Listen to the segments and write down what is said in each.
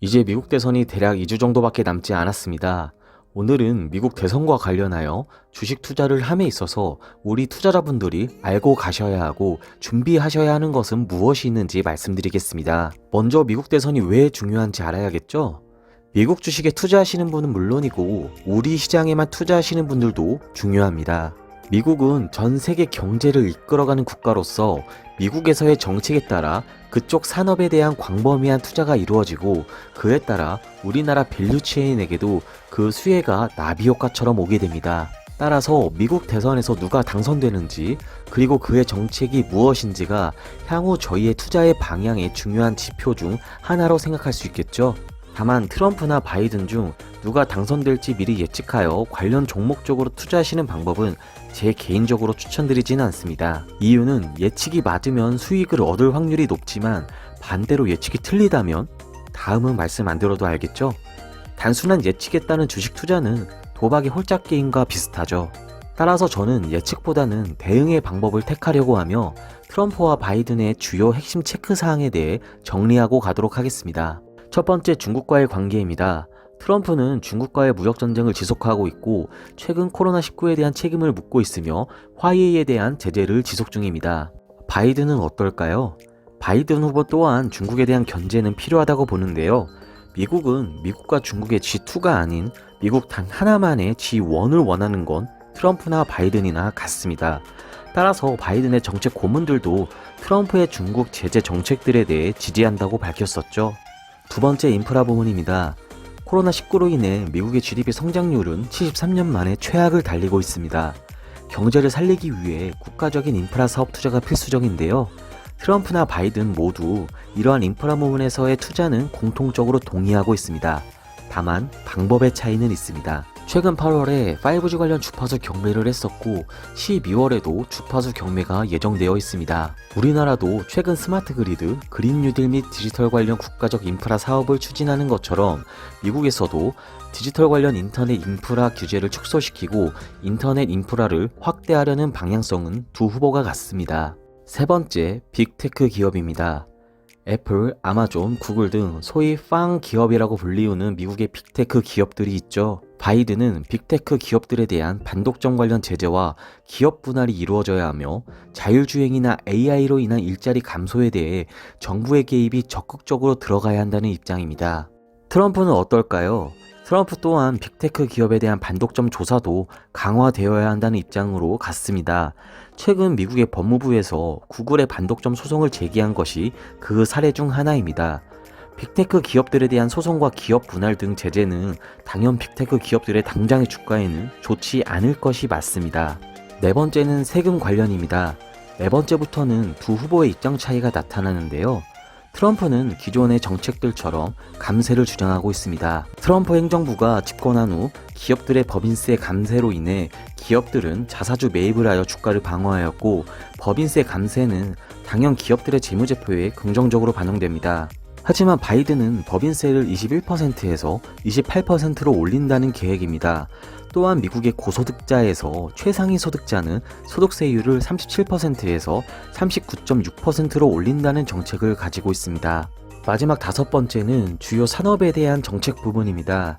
이제 미국 대선이 대략 2주 정도밖에 남지 않았습니다. 오늘은 미국 대선과 관련하여 주식 투자를 함에 있어서 우리 투자자분들이 알고 가셔야 하고 준비하셔야 하는 것은 무엇이 있는지 말씀드리겠습니다. 먼저 미국 대선이 왜 중요한지 알아야겠죠? 미국 주식에 투자하시는 분은 물론이고 우리 시장에만 투자하시는 분들도 중요합니다. 미국은 전 세계 경제를 이끌어가는 국가로서 미국에서의 정책에 따라 그쪽 산업에 대한 광범위한 투자가 이루어지고 그에 따라 우리나라 밸류체인에게도 그 수혜가 나비효과처럼 오게 됩니다. 따라서 미국 대선에서 누가 당선되는지 그리고 그의 정책이 무엇인지가 향후 저희의 투자의 방향의 중요한 지표 중 하나로 생각할 수 있겠죠. 다만 트럼프나 바이든 중 누가 당선될지 미리 예측하여 관련 종목 쪽으로 투자하시는 방법은 제 개인적으로 추천드리지는 않습니다. 이유는 예측이 맞으면 수익을 얻을 확률이 높지만 반대로 예측이 틀리다면 다음은 말씀 안 들어도 알겠죠? 단순한 예측에 따른 주식 투자는 도박의 홀짝 게임과 비슷하죠. 따라서 저는 예측보다는 대응의 방법을 택하려고 하며 트럼프와 바이든의 주요 핵심 체크사항에 대해 정리하고 가도록 하겠습니다. 첫 번째, 중국과의 관계입니다. 트럼프는 중국과의 무역전쟁을 지속하고 있고 최근 코로나19에 대한 책임을 묻고 있으며 화웨이에 대한 제재를 지속 중입니다. 바이든은 어떨까요? 바이든 후보 또한 중국에 대한 견제는 필요하다고 보는데요. 미국은 미국과 중국의 G2가 아닌 미국 단 하나만의 G1을 원하는 건 트럼프나 바이든이나 같습니다. 따라서 바이든의 정책 고문들도 트럼프의 중국 제재 정책들에 대해 지지한다고 밝혔었죠. 두 번째, 인프라 부문입니다. 코로나19로 인해 미국의 GDP 성장률은 73년 만에 최악을 달리고 있습니다. 경제를 살리기 위해 국가적인 인프라 사업 투자가 필수적인데요. 트럼프나 바이든 모두 이러한 인프라 부문에서의 투자는 공통적으로 동의하고 있습니다. 다만 방법의 차이는 있습니다. 최근 8월에 5G 관련 주파수 경매를 했었고 12월에도 주파수 경매가 예정되어 있습니다. 우리나라도 최근 스마트 그리드, 그린 뉴딜 및 디지털 관련 국가적 인프라 사업을 추진하는 것처럼 미국에서도 디지털 관련 인터넷 인프라 규제를 축소시키고 인터넷 인프라를 확대하려는 방향성은 두 후보가 같습니다. 세 번째, 빅테크 기업입니다. 애플, 아마존, 구글 등 소위 팡 기업이라고 불리우는 미국의 빅테크 기업들이 있죠. 바이든은 빅테크 기업들에 대한 반독점 관련 제재와 기업 분할이 이루어져야 하며 자율주행이나 AI로 인한 일자리 감소에 대해 정부의 개입이 적극적으로 들어가야 한다는 입장입니다. 트럼프는 어떨까요? 트럼프 또한 빅테크 기업에 대한 반독점 조사도 강화되어야 한다는 입장으로 갔습니다. 최근 미국의 법무부에서 구글의 반독점 소송을 제기한 것이 그 사례 중 하나입니다. 빅테크 기업들에 대한 소송과 기업 분할 등 제재는 당연 빅테크 기업들의 당장의 주가에는 좋지 않을 것이 맞습니다. 네 번째는 세금 관련입니다. 네 번째부터는 두 후보의 입장 차이가 나타나는데요. 트럼프는 기존의 정책들처럼 감세를 주장하고 있습니다. 트럼프 행정부가 집권한 후 기업들의 법인세 감세로 인해 기업들은 자사주 매입을 하여 주가를 방어하였고 법인세 감세는 당연 기업들의 재무제표에 긍정적으로 반영됩니다. 하지만 바이든은 법인세를 21%에서 28%로 올린다는 계획입니다. 또한 미국의 고소득자에서 최상위 소득자는 소득세율을 37%에서 39.6%로 올린다는 정책을 가지고 있습니다. 마지막 다섯 번째는 주요 산업에 대한 정책 부분입니다.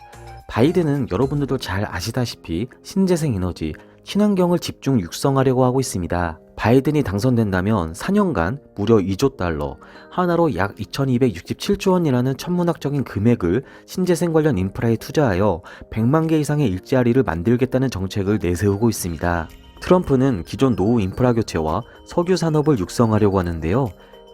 바이든은 여러분들도 잘 아시다시피 신재생 에너지, 친환경을 집중 육성하려고 하고 있습니다. 바이든이 당선된다면 4년간 무려 2조 달러, 하나로 약 2267조 원이라는 천문학적인 금액을 신재생 관련 인프라에 투자하여 100만 개 이상의 일자리를 만들겠다는 정책을 내세우고 있습니다. 트럼프는 기존 노후 인프라 교체와 석유 산업을 육성하려고 하는데요.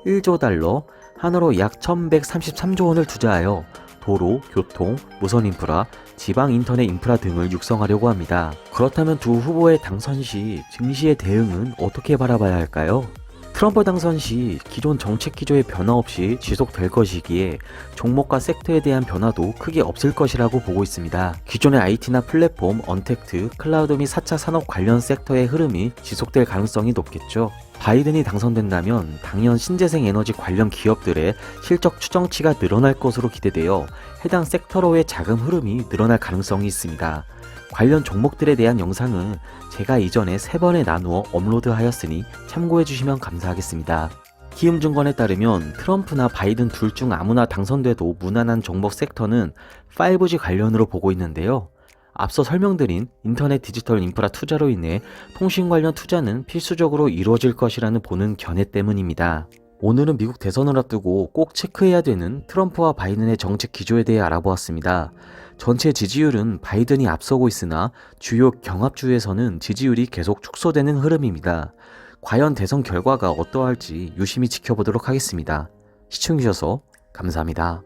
1조 달러, 하나로 약 1133조 원을 투자하여 도로, 교통, 무선 인프라, 지방 인터넷 인프라 등을 육성하려고 합니다. 그렇다면 두 후보의 당선 시 증시의 대응은 어떻게 바라봐야 할까요? 트럼프 당선 시 기존 정책 기조의 변화 없이 지속될 것이기에 종목과 섹터에 대한 변화도 크게 없을 것이라고 보고 있습니다. 기존의 IT나 플랫폼, 언택트, 클라우드 및 4차 산업 관련 섹터의 흐름이 지속될 가능성이 높겠죠. 바이든이 당선된다면 당연 신재생 에너지 관련 기업들의 실적 추정치가 늘어날 것으로 기대되어 해당 섹터로의 자금 흐름이 늘어날 가능성이 있습니다. 관련 종목들에 대한 영상은 제가 이전에 3번에 나누어 업로드하였으니 참고해 주시면 감사하겠습니다. 키움증권에 따르면 트럼프나 바이든 둘 중 아무나 당선돼도 무난한 정보 섹터는 5G 관련으로 보고 있는데요. 앞서 설명드린 인터넷 디지털 인프라 투자로 인해 통신 관련 투자는 필수적으로 이루어질 것이라는 보는 견해 때문입니다. 오늘은 미국 대선을 앞두고 꼭 체크해야 되는 트럼프와 바이든의 정책 기조에 대해 알아보았습니다. 전체 지지율은 바이든이 앞서고 있으나 주요 경합주에서는 지지율이 계속 축소되는 흐름입니다. 과연 대선 결과가 어떠할지 유심히 지켜보도록 하겠습니다. 시청해주셔서 감사합니다.